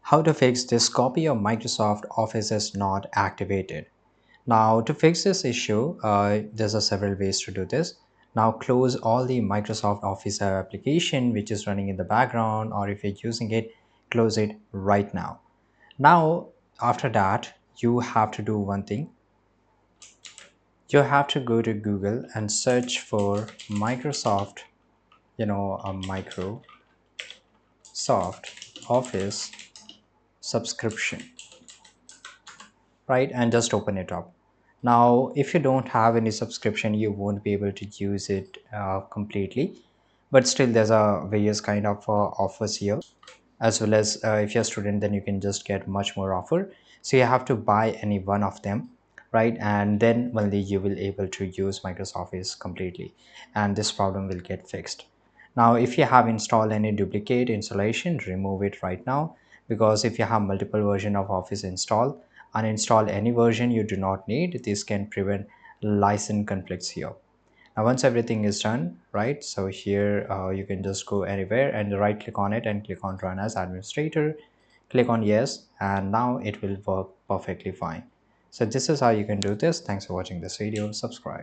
How to fix this copy of Microsoft Office is not activated. Now to fix this issue, there's several ways to do this. Now close all the Microsoft Office application which is running in the background, or if you're using it, close it right now. Now after that, you have to do one thing. You have to go to Google and search for Microsoft, a Microsoft Office subscription, right? And just open it up. Now if you don't have any subscription, you won't be able to use it completely, but still there's a various kind of offers here, as well as if you're a student, then you can just get much more offer. So you have to buy any one of them, right? And then only you will able to use Microsoft Office completely, and this problem will get fixed. Now if you have installed any duplicate installation, remove it right now, because if you have multiple version of Office installed, uninstall any version you do not need. This can prevent license conflicts here. Now once everything is done, right, so here you can just go anywhere and right click on it and click on run as administrator. Click on yes, and now it will work perfectly fine. So this is how you can do this. Thanks for watching this video. Subscribe.